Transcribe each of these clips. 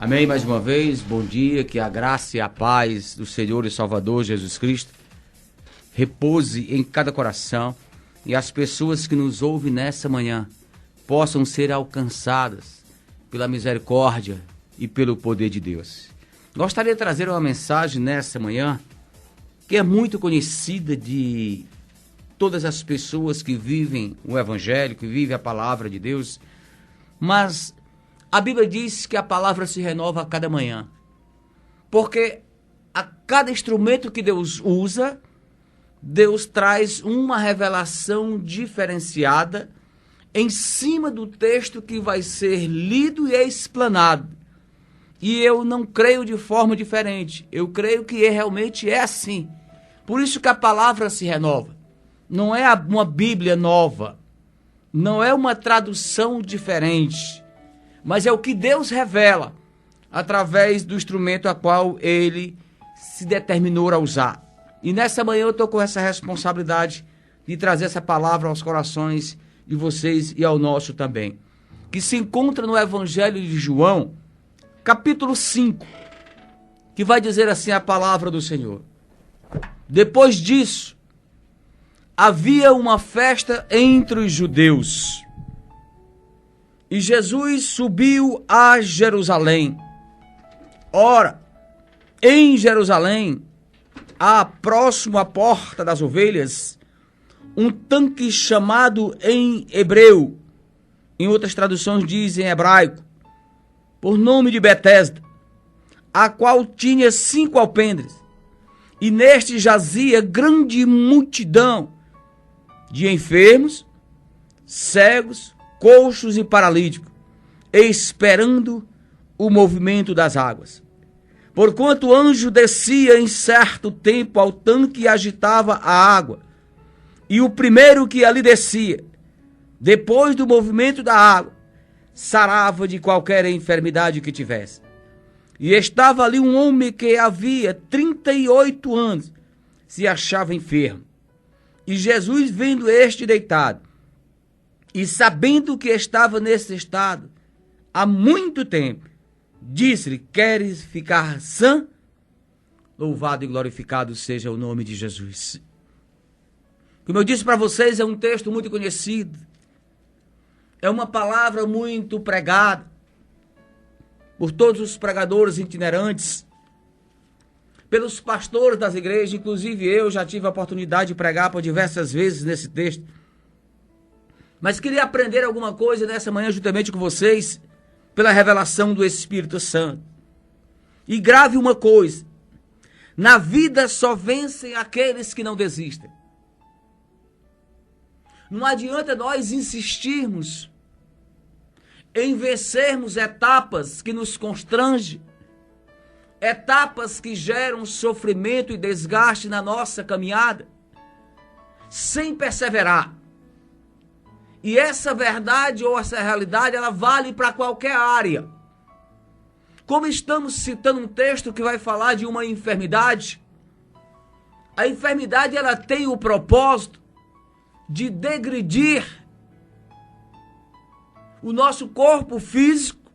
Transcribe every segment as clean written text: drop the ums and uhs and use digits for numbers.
Amém, mais uma vez, bom dia, que a graça e a paz do Senhor e Salvador Jesus Cristo repouse em cada coração e as pessoas que nos ouvem nessa manhã possam ser alcançadas pela misericórdia e pelo poder de Deus. Gostaria de trazer uma mensagem nessa manhã que é muito conhecida de todas as pessoas que vivem o Evangelho, que vivem a palavra de Deus, mas a Bíblia diz que a palavra se renova a cada manhã, porque a cada instrumento que Deus usa, Deus traz uma revelação diferenciada em cima do texto que vai ser lido e explanado. E eu não creio de forma diferente, eu creio que realmente é assim. Por isso que a palavra se renova. Não é uma Bíblia nova, não é uma tradução diferente, mas é o que Deus revela através do instrumento a qual Ele se determinou a usar. E nessa manhã eu estou com essa responsabilidade de trazer essa palavra aos corações de vocês e ao nosso também, que se encontra no Evangelho de João, capítulo 5, que vai dizer assim a palavra do Senhor. Depois disso, havia uma festa entre os judeus, e Jesus subiu a Jerusalém. Ora, em Jerusalém, próximo à porta das ovelhas, um tanque chamado em hebreu, em outras traduções diz em hebraico, por nome de Betesda, a qual tinha 5 alpendres, e neste jazia grande multidão de enfermos, cegos, coxos e paralíticos, esperando o movimento das águas. Porquanto o anjo descia em certo tempo ao tanque e agitava a água, e o primeiro que ali descia, depois do movimento da água, sarava de qualquer enfermidade que tivesse. E estava ali um homem que havia 38 anos, se achava enfermo. E Jesus, vendo este deitado, e sabendo que estava nesse estado há muito tempo, disse-lhe: queres ficar sã? Louvado e glorificado seja o nome de Jesus. Como eu disse para vocês, é um texto muito conhecido, é uma palavra muito pregada por todos os pregadores itinerantes, pelos pastores das igrejas, inclusive eu já tive a oportunidade de pregar por diversas vezes nesse texto. Mas queria aprender alguma coisa nessa manhã juntamente com vocês, pela revelação do Espírito Santo. E grave uma coisa: na vida só vencem aqueles que não desistem. Não adianta nós insistirmos em vencermos etapas que nos constrangem, etapas que geram sofrimento e desgaste na nossa caminhada, sem perseverar. E essa verdade ou essa realidade, ela vale para qualquer área. Como estamos citando um texto que vai falar de uma enfermidade, a enfermidade ela tem o propósito de degredir o nosso corpo físico,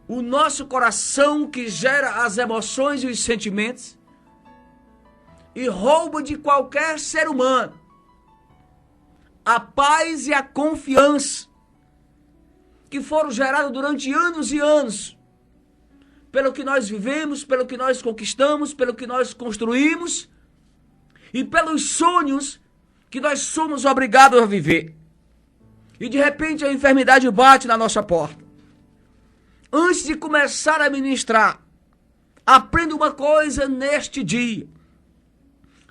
o nosso coração que gera as emoções e os sentimentos, e rouba de qualquer ser humano a paz e a confiança que foram geradas durante anos e anos, pelo que nós vivemos, pelo que nós conquistamos, pelo que nós construímos e pelos sonhos que nós somos obrigados a viver. E de repente a enfermidade bate na nossa porta. Antes de começar a ministrar, aprenda uma coisa neste dia: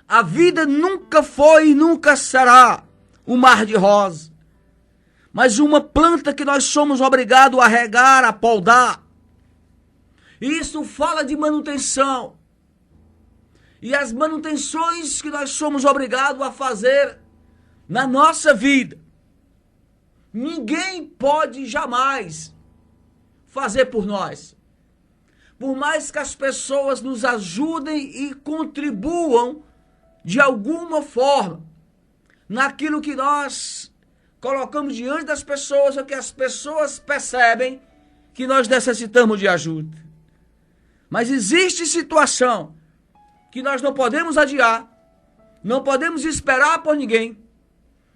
a vida nunca foi e nunca será um mar de rosa, mas uma planta que nós somos obrigados a regar, a podar. Isso fala de manutenção. E as manutenções que nós somos obrigados a fazer na nossa vida, ninguém pode jamais fazer por nós. Por mais que as pessoas nos ajudem e contribuam de alguma forma naquilo que nós colocamos diante das pessoas, é que as pessoas percebem que nós necessitamos de ajuda. Mas existe situação que nós não podemos adiar, não podemos esperar por ninguém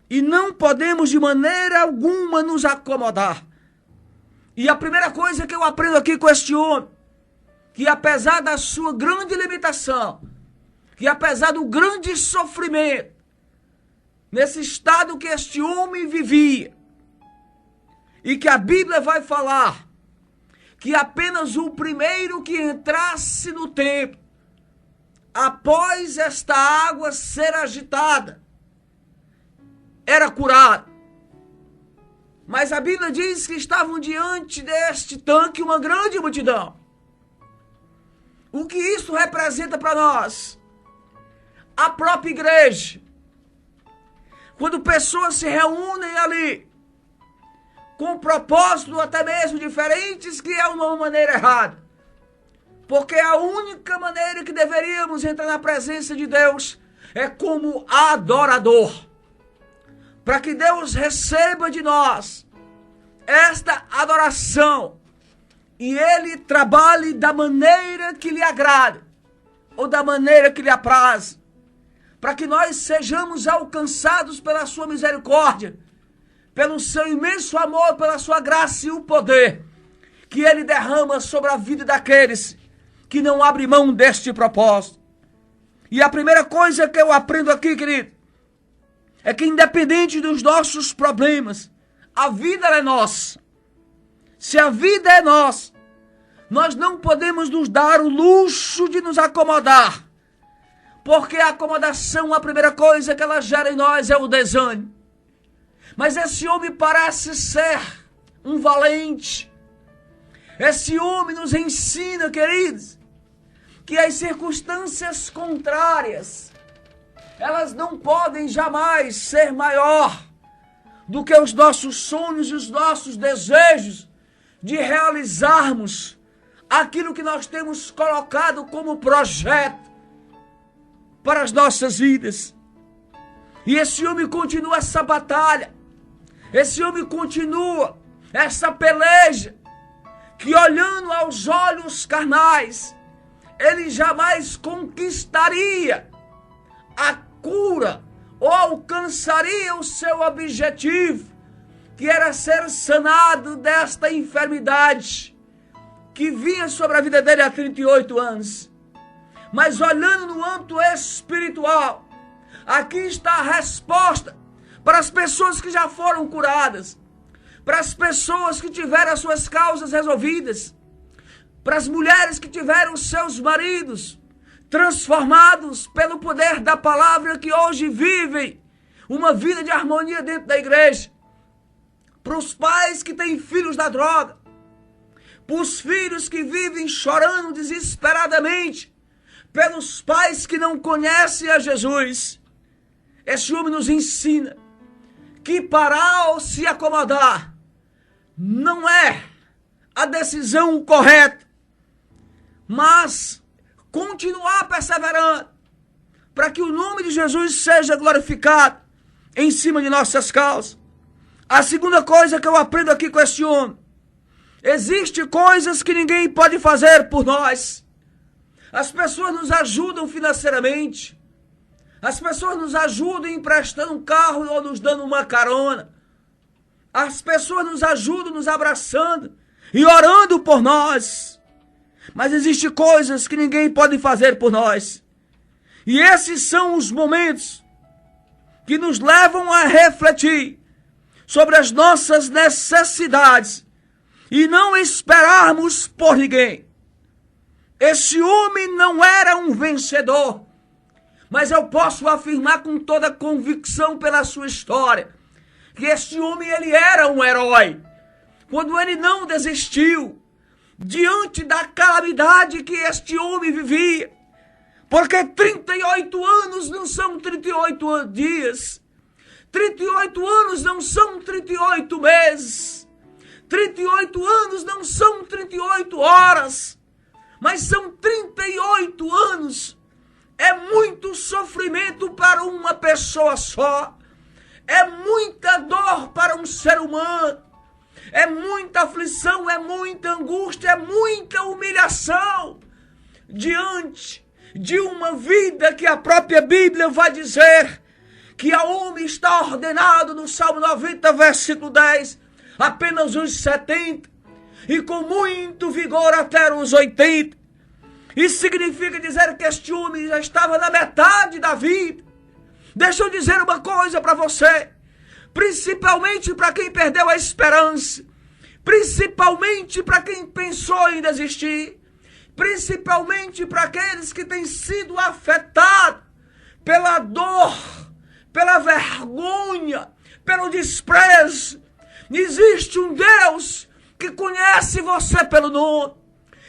e não podemos de maneira alguma nos acomodar. E a primeira coisa que eu aprendo aqui com este homem, que apesar da sua grande limitação, que apesar do grande sofrimento, nesse estado que este homem vivia, e que a Bíblia vai falar, que apenas o primeiro que entrasse no templo, após esta água ser agitada, era curado. Mas a Bíblia diz que estavam diante deste tanque uma grande multidão. O que isso representa para nós? A própria igreja. Quando pessoas se reúnem ali, com propósitos até mesmo diferentes, que é uma maneira errada. Porque a única maneira que deveríamos entrar na presença de Deus é como adorador. Para que Deus receba de nós esta adoração e Ele trabalhe da maneira que lhe agrada ou da maneira que lhe apraz. Para que nós sejamos alcançados pela sua misericórdia, pelo seu imenso amor, pela sua graça e o poder que Ele derrama sobre a vida daqueles que não abrem mão deste propósito. E a primeira coisa que eu aprendo aqui, querido, é que independente dos nossos problemas, a vida é nossa. Se a vida é nossa, nós não podemos nos dar o luxo de nos acomodar. Porque a acomodação, a primeira coisa que ela gera em nós é o desânimo. Mas esse homem parece ser um valente. Esse homem nos ensina, queridos, que as circunstâncias contrárias, elas não podem jamais ser maior do que os nossos sonhos e os nossos desejos de realizarmos aquilo que nós temos colocado como projeto para as nossas vidas. E esse homem continua essa batalha, esse homem continua essa peleja, que olhando aos olhos carnais, ele jamais conquistaria a cura ou alcançaria o seu objetivo, que era ser sanado desta enfermidade que vinha sobre a vida dele há 38 anos. Mas olhando no âmbito espiritual, aqui está a resposta para as pessoas que já foram curadas, para as pessoas que tiveram as suas causas resolvidas, para as mulheres que tiveram os seus maridos transformados pelo poder da palavra, que hoje vivem uma vida de harmonia dentro da igreja, para os pais que têm filhos da droga, para os filhos que vivem chorando desesperadamente, pelos pais que não conhecem a Jesus. Esse homem nos ensina que parar ou se acomodar não é a decisão correta, mas continuar perseverando para que o nome de Jesus seja glorificado em cima de nossas causas. A segunda coisa que eu aprendo aqui com esse homem: existem coisas que ninguém pode fazer por nós. As pessoas nos ajudam financeiramente, as pessoas nos ajudam emprestando um carro ou nos dando uma carona, as pessoas nos ajudam nos abraçando e orando por nós. Mas existem coisas que ninguém pode fazer por nós. E esses são os momentos que nos levam a refletir sobre as nossas necessidades e não esperarmos por ninguém. Esse homem não era um vencedor, mas eu posso afirmar com toda convicção pela sua história que este homem, ele era um herói. Quando ele não desistiu diante da calamidade que este homem vivia, porque 38 anos não são 38 dias, 38 anos não são 38 meses, 38 anos não são 38 horas, mas são 38 anos. É muito sofrimento para uma pessoa só, é muita dor para um ser humano, É muita aflição, é muita angústia, é muita humilhação diante de uma vida que a própria Bíblia vai dizer que ao homem está ordenado no Salmo 90, versículo 10, apenas uns 70 e com muito vigor até os 80. Isso significa dizer que este homem já estava na metade da vida. Deixa eu dizer uma coisa para você, principalmente para quem perdeu a esperança, principalmente para quem pensou em desistir, principalmente para aqueles que têm sido afetados pela dor, pela vergonha, pelo desprezo. Existe um Deus que conhece você pelo nome.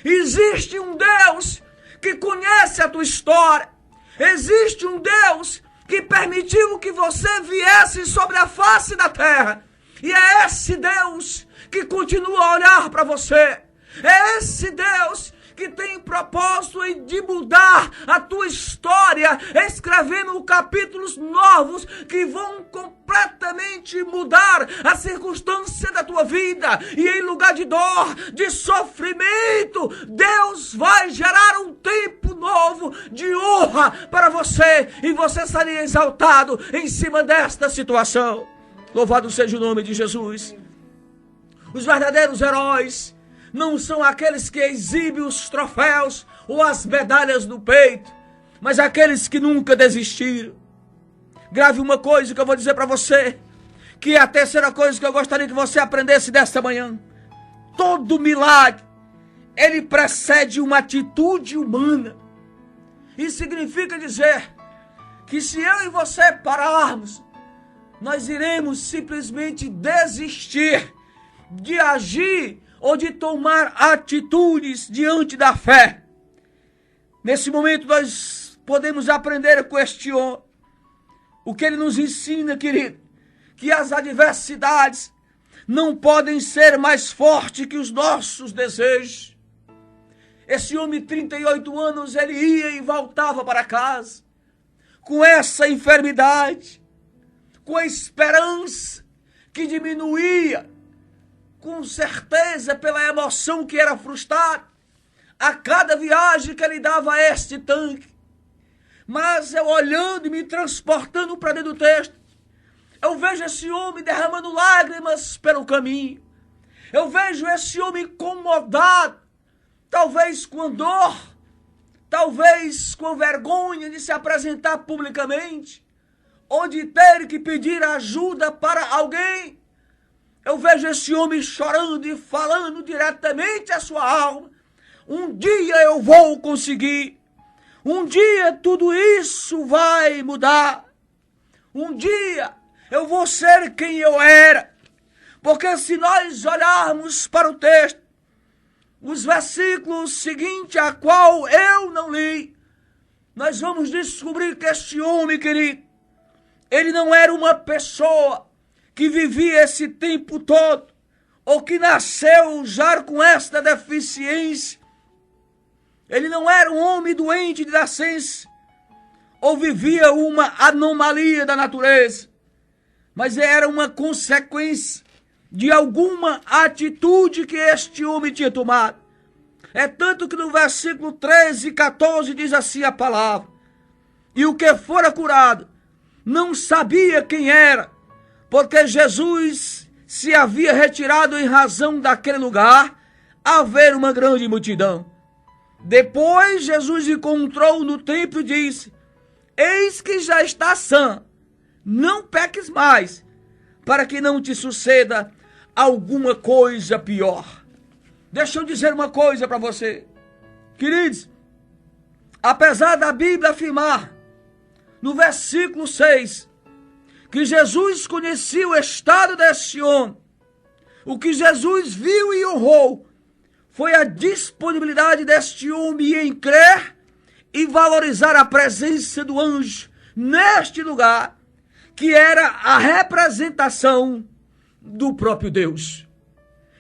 Existe um Deus que conhece a tua história. Existe um Deus que permitiu que você viesse sobre a face da terra. E é esse Deus que continua a olhar para você. É esse Deus que tem propósito de mudar a tua história, escrevendo capítulos novos que vão completamente mudar a circunstância da tua vida. E em lugar de dor, de sofrimento, Deus vai gerar um tempo novo de honra para você, e você seria exaltado em cima desta situação. Louvado seja o nome de Jesus. Os verdadeiros heróis não são aqueles que exibem os troféus ou as medalhas no peito, mas aqueles que nunca desistiram. Grave uma coisa que eu vou dizer para você, que é a terceira coisa que eu gostaria que você aprendesse desta manhã. Todo milagre, ele precede uma atitude humana. Isso significa dizer que se eu e você pararmos, nós iremos simplesmente desistir de agir ou de tomar atitudes diante da fé. Nesse momento nós podemos aprender com este homem. O que ele nos ensina, querido, que as adversidades não podem ser mais fortes que os nossos desejos. Esse homem, 38 anos, ele ia e voltava para casa com essa enfermidade, com a esperança que diminuía, com certeza pela emoção que era frustrada a cada viagem que ele dava a este tanque. Mas eu olhando e me transportando para dentro do texto, eu vejo esse homem derramando lágrimas pelo caminho. Eu vejo esse homem incomodado, talvez com dor, talvez com vergonha de se apresentar publicamente, ou de ter que pedir ajuda para alguém. Eu vejo esse homem chorando e falando diretamente à sua alma. Um dia eu vou conseguir. Um dia tudo isso vai mudar. Um dia eu vou ser quem eu era. Porque se nós olharmos para o texto, os versículos seguintes, a qual eu não li, nós vamos descobrir que este homem, querido, ele não era uma pessoa que vivia esse tempo todo, ou que nasceu já com esta deficiência. Ele não era um homem doente de nascença, ou vivia uma anomalia da natureza, mas era uma consequência de alguma atitude que este homem tinha tomado. É tanto que no versículo 13 e 14 diz assim a palavra: e o que fora curado não sabia quem era, porque Jesus se havia retirado em razão daquele lugar, haver uma grande multidão. Depois Jesus encontrou no templo e disse: eis que já está sã, não peques mais, para que não te suceda alguma coisa pior. Deixa eu dizer uma coisa para você, queridos. Apesar da Bíblia afirmar no versículo 6 que Jesus conhecia o estado desse homem, o que Jesus viu e honrou foi a disponibilidade deste homem em crer e valorizar a presença do anjo neste lugar, que era a representação do próprio Deus.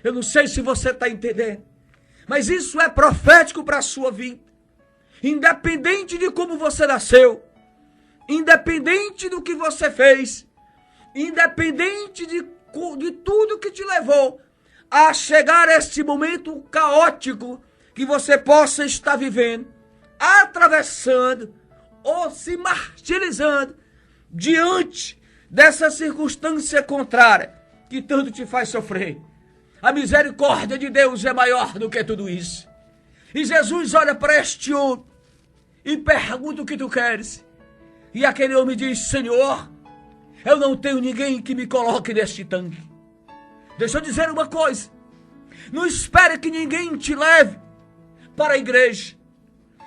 Eu não sei se você está entendendo, mas isso é profético para a sua vida. Independente de como você nasceu, independente do que você fez, independente de tudo que te levou a chegar este momento caótico que você possa estar vivendo, atravessando ou se martirizando diante dessa circunstância contrária que tanto te faz sofrer. A misericórdia de Deus é maior do que tudo isso. E Jesus olha para este homem e pergunta o que tu queres. E aquele homem diz: Senhor, eu não tenho ninguém que me coloque neste tanque. Deixa eu dizer uma coisa. Não espere que ninguém te leve para a igreja.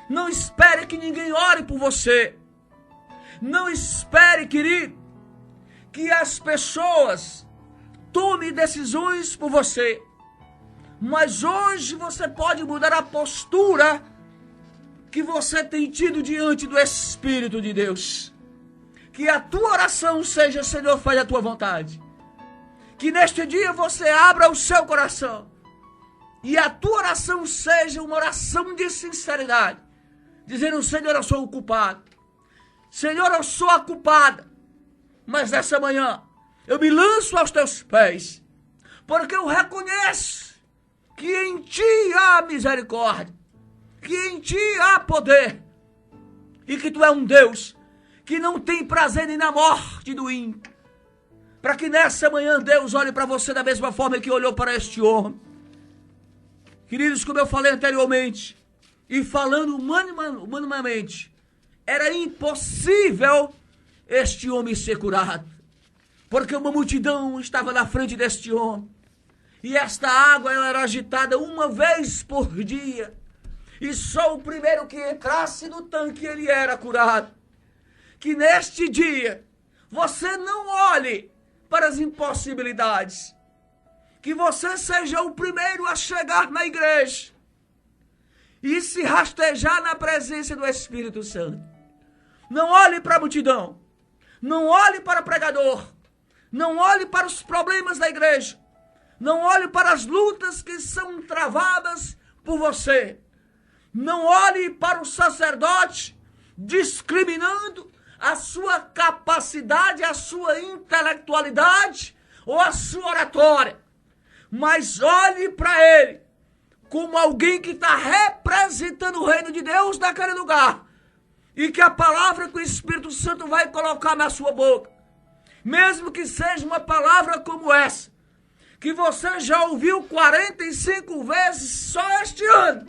Não espere que ninguém ore por você. Não espere, querido, que as pessoas tomem decisões por você. Mas hoje você pode mudar a postura que você tem tido diante do Espírito de Deus. Que a tua oração seja: Senhor, faz a tua vontade. Que neste dia você abra o seu coração e a tua oração seja uma oração de sinceridade, dizendo: Senhor, eu sou o culpado. Senhor, eu sou a culpada. Mas nessa manhã eu me lanço aos teus pés, porque eu reconheço que em ti há misericórdia, que em ti há poder, e que tu é um Deus que não tem prazer nem na morte do ímpio. Para que nessa manhã Deus olhe para você da mesma forma que olhou para este homem. Queridos, como eu falei anteriormente, e falando humanamente, era impossível este homem ser curado, porque uma multidão estava na frente deste homem, e esta água ela era agitada uma vez por dia, e só o primeiro que entrasse no tanque ele era curado. Que neste dia você não olhe para as impossibilidades, que você seja o primeiro a chegar na igreja e se rastejar na presença do Espírito Santo. Não olhe para a multidão, não olhe para o pregador, não olhe para os problemas da igreja, não olhe para as lutas que são travadas por você, não olhe para o sacerdote discriminando a sua capacidade, a sua intelectualidade ou a sua oratória, mas olhe para ele como alguém que está representando o reino de Deus naquele lugar, e que a palavra que o Espírito Santo vai colocar na sua boca, mesmo que seja uma palavra como essa, que você já ouviu 45 vezes só este ano,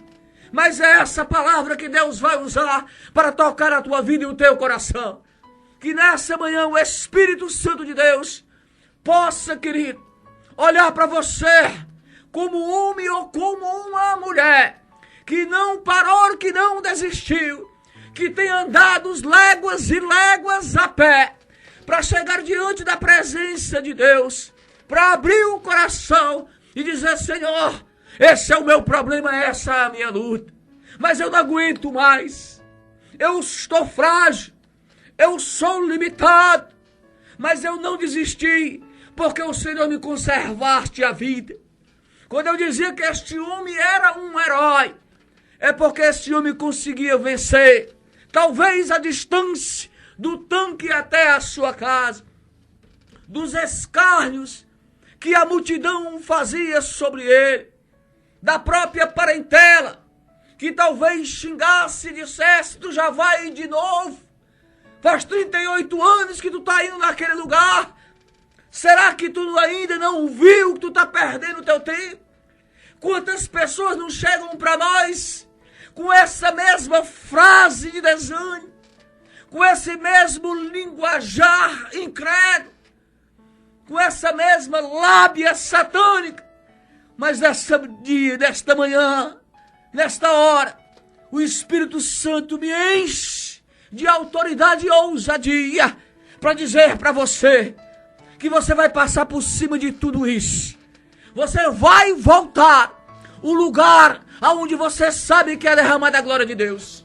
mas é essa palavra que Deus vai usar para tocar a tua vida e o teu coração. Que nessa manhã o Espírito Santo de Deus possa, querido, olhar para você como um homem ou como uma mulher que não parou, que não desistiu, que tem andado léguas e léguas a pé para chegar diante da presença de Deus, para abrir o coração e dizer: Senhor, esse é o meu problema, essa é a minha luta, mas eu não aguento mais, eu estou frágil, eu sou limitado, mas eu não desisti, porque o Senhor me conservaste a vida. Quando eu dizia que este homem era um herói, é porque este homem conseguia vencer, talvez a distância do tanque até a sua casa, dos escárnios que a multidão fazia sobre ele, da própria parentela, que talvez xingasse e dissesse: tu já vai de novo, faz 38 anos que tu está indo naquele lugar, será que tu ainda não viu que tu está perdendo o teu tempo? Quantas pessoas não chegam para nós com essa mesma frase de desânimo, com esse mesmo linguajar incrédulo, com essa mesma lábia satânica, mas nesta manhã, nesta hora, o Espírito Santo me enche de autoridade e ousadia para dizer para você que você vai passar por cima de tudo isso. Você vai voltar o lugar aonde você sabe que é derramada a glória de Deus.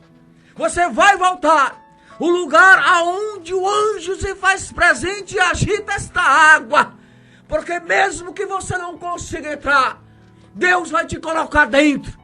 Você vai voltar o lugar aonde o anjo se faz presente e agita esta água. Porque mesmo que você não consiga entrar, Deus vai te colocar dentro.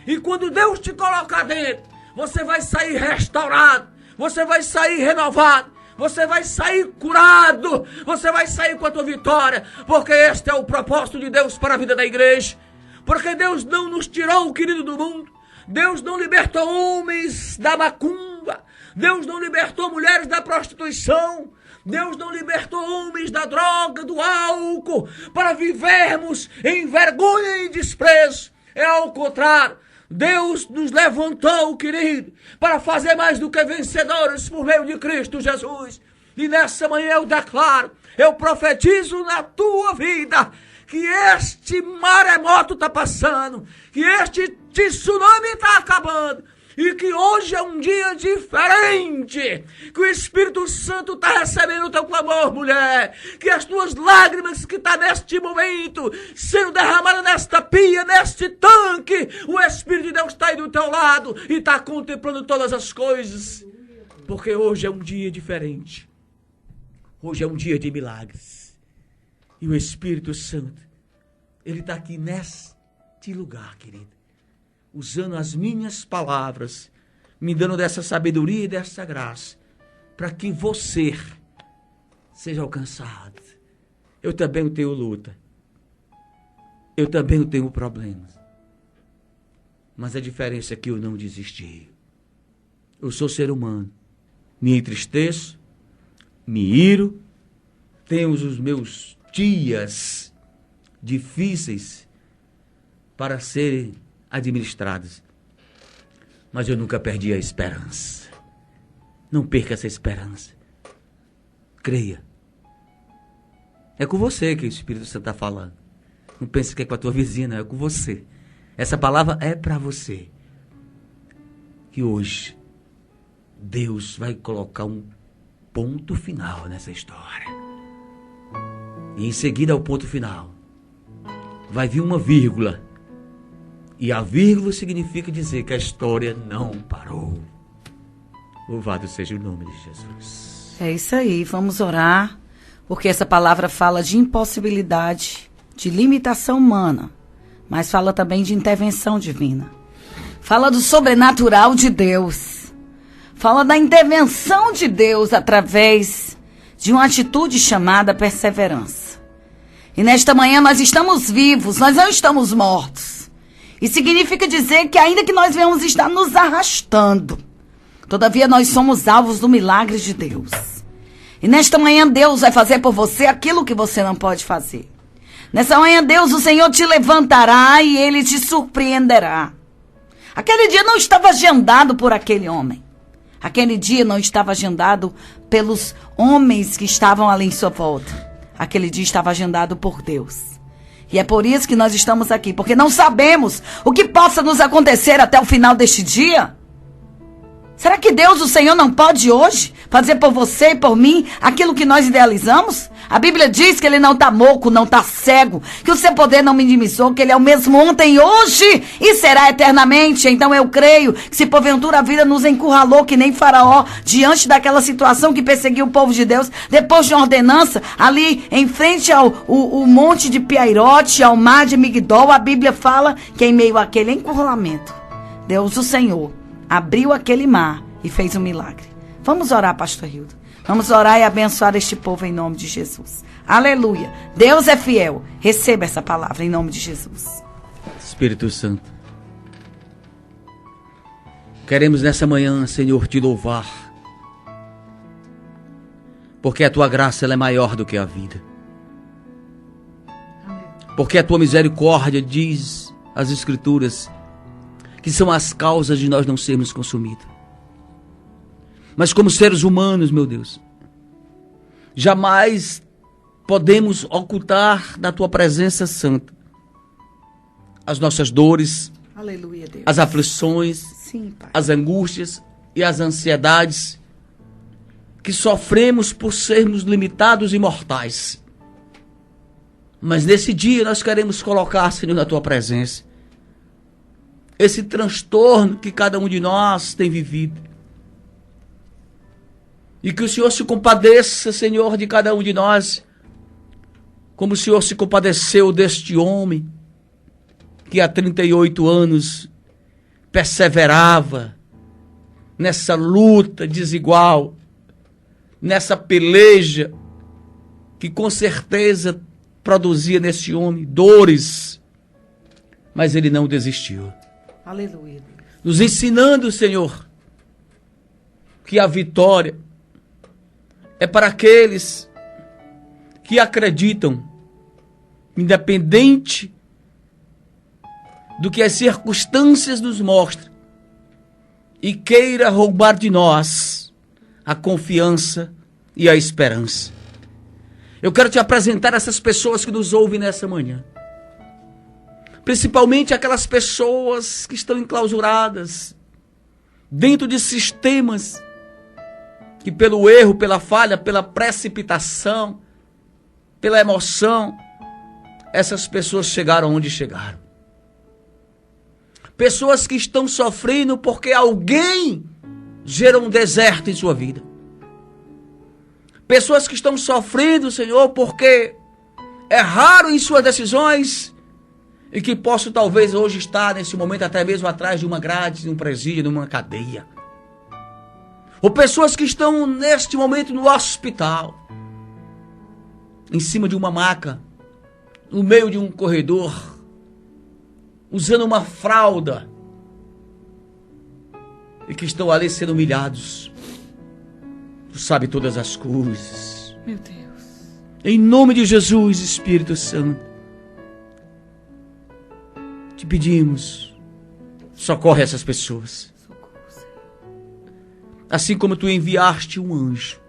E quando Deus te colocar dentro, você vai sair restaurado, você vai sair renovado, Você vai sair curado. Você vai sair com a tua vitória. Porque este é o propósito de Deus para a vida da igreja. Porque Deus não nos tirou o querido do mundo. Deus não libertou homens da macumba. Deus não libertou mulheres da prostituição. Deus não libertou homens da droga, do álcool, para vivermos em vergonha e desprezo. É ao contrário. Deus nos levantou, querido, para fazer mais do que vencedores por meio de Cristo Jesus. E nessa manhã eu declaro, eu profetizo na tua vida, que este maremoto está passando, que este tsunami está acabando, e que hoje é um dia diferente, que o Espírito Santo está recebendo o teu clamor, mulher, que as tuas lágrimas que estão neste momento, sendo derramadas nesta pia, neste tanque, o Espírito de Deus está aí do teu lado, e está contemplando todas as coisas, porque hoje é um dia diferente, hoje é um dia de milagres, e o Espírito Santo, ele está aqui neste lugar, querido, usando as minhas palavras, me dando dessa sabedoria e dessa graça, para que você seja alcançado. Eu também tenho luta. Eu também tenho problemas. Mas a diferença é que eu não desisti. Eu sou ser humano. Me entristeço, me iro, tenho os meus dias difíceis para serem administradas. Mas eu nunca perdi a esperança. Não perca essa esperança. Creia. É com você que o Espírito Santo está falando. Não pense que é com a tua vizinha, não. É com você. Essa palavra é para você. Que hoje Deus vai colocar um ponto final nessa história. E em seguida ao ponto final vai vir uma vírgula. E a vírgula significa dizer que a história não parou. Louvado seja o nome de Jesus. É isso aí, vamos orar, porque essa palavra fala de impossibilidade, de limitação humana, mas fala também de intervenção divina. Fala do sobrenatural de Deus. Fala da intervenção de Deus através de uma atitude chamada perseverança. E nesta manhã nós estamos vivos, nós não estamos mortos. E significa dizer que ainda que nós venhamos estar nos arrastando, todavia nós somos alvos do milagre de Deus. E nesta manhã Deus vai fazer por você aquilo que você não pode fazer. Nessa manhã Deus, o Senhor te levantará e Ele te surpreenderá. Aquele dia não estava agendado por aquele homem. Aquele dia não estava agendado pelos homens que estavam ali em sua volta. Aquele dia estava agendado por Deus. E é por isso que nós estamos aqui, porque não sabemos o que possa nos acontecer até o final deste dia. Será que Deus, o Senhor, não pode hoje fazer por você e por mim aquilo que nós idealizamos? A Bíblia diz que Ele não está moco, não está cego, que o seu poder não minimizou, que Ele é o mesmo ontem, hoje e será eternamente. Então eu creio que se porventura a vida nos encurralou que nem Faraó, diante daquela situação que perseguiu o povo de Deus, depois de uma ordenança, ali em frente ao monte de Piairote, ao mar de Migdol, a Bíblia fala que em meio àquele encurralamento, Deus, o Senhor, abriu aquele mar e fez um milagre. Vamos orar, pastor Hildo. Vamos orar e abençoar este povo em nome de Jesus. Aleluia. Deus é fiel. Receba essa palavra em nome de Jesus. Espírito Santo, queremos nessa manhã, Senhor, te louvar. Porque a tua graça ela é maior do que a vida. Porque a tua misericórdia, diz as Escrituras, que são as causas de nós não sermos consumidos. Mas como seres humanos, meu Deus, jamais podemos ocultar da tua presença santa as nossas dores, aleluia, Deus, as aflições, sim, Pai, as angústias e as ansiedades que sofremos por sermos limitados e mortais. Mas nesse dia nós queremos colocar, Senhor, na tua presença esse transtorno que cada um de nós tem vivido. E que o Senhor se compadeça, Senhor, de cada um de nós, como o Senhor se compadeceu deste homem, que há 38 anos perseverava nessa luta desigual, nessa peleja que com certeza produzia nesse homem dores, mas ele não desistiu. Aleluia. Nos ensinando, Senhor, que a vitória é para aqueles que acreditam, independente do que as circunstâncias nos mostram, e queira roubar de nós a confiança e a esperança. Eu quero te apresentar essas pessoas que nos ouvem nessa manhã. Principalmente aquelas pessoas que estão enclausuradas dentro de sistemas que pelo erro, pela falha, pela precipitação, pela emoção, essas pessoas chegaram onde chegaram. Pessoas que estão sofrendo porque alguém gerou um deserto em sua vida. Pessoas que estão sofrendo, Senhor, porque erraram em suas decisões e que possam talvez hoje estar nesse momento até mesmo atrás de uma grade, de um presídio, de uma cadeia. Ou pessoas que estão neste momento no hospital, em cima de uma maca, no meio de um corredor, usando uma fralda, e que estão ali sendo humilhados. Tu sabe todas as coisas. Meu Deus. Em nome de Jesus, Espírito Santo, te pedimos, socorre essas pessoas. Socorro, Senhor. Assim como tu enviaste um anjo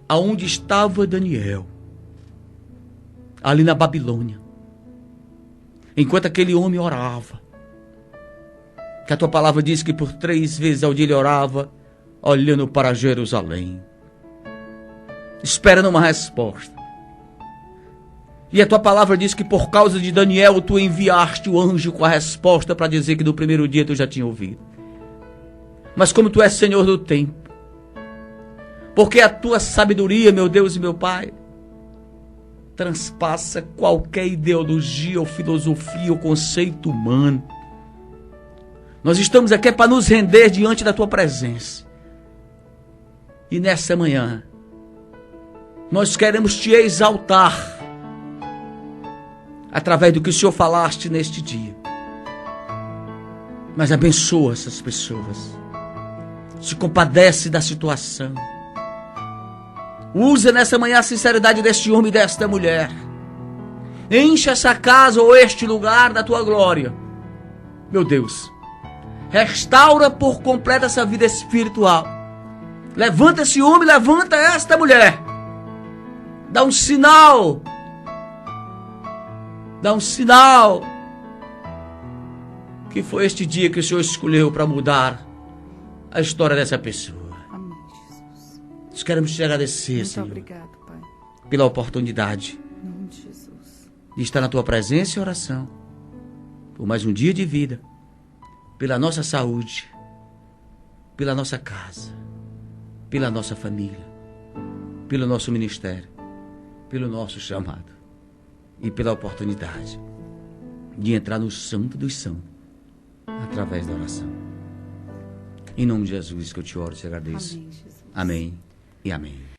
aonde estava Daniel, ali na Babilônia, enquanto aquele homem orava, que a tua palavra diz que por 3 vezes ao dia ele orava, olhando para Jerusalém, esperando uma resposta. E a tua palavra diz que por causa de Daniel tu enviaste o anjo com a resposta para dizer que no primeiro dia tu já tinha ouvido. Mas como tu és Senhor do tempo, porque a tua sabedoria, meu Deus e meu Pai, transpassa qualquer ideologia ou filosofia ou conceito humano. Nós estamos aqui para nos render diante da tua presença. E nessa manhã, nós queremos te exaltar através do que o Senhor falaste neste dia. Mas abençoa essas pessoas. Se compadece da situação. Usa nessa manhã a sinceridade deste homem e desta mulher. Enche essa casa ou este lugar da tua glória. Meu Deus, restaura por completo essa vida espiritual. Levanta esse homem, levanta esta mulher. Dá um sinal. Dá um sinal. Que foi este dia que o Senhor escolheu para mudar a história dessa pessoa. Amém, Jesus. Nós queremos te agradecer, Muito Senhor, obrigado, Pai. pela oportunidade Em nome de Jesus. de estar na tua presença e oração, por mais um dia de vida, pela nossa saúde, pela nossa casa, pela nossa família, pelo nosso ministério, pelo nosso chamado e pela oportunidade de entrar no Santo dos Santos através da oração. Em nome de Jesus que eu te oro e te agradeço. Amém, Jesus. Amém e amém.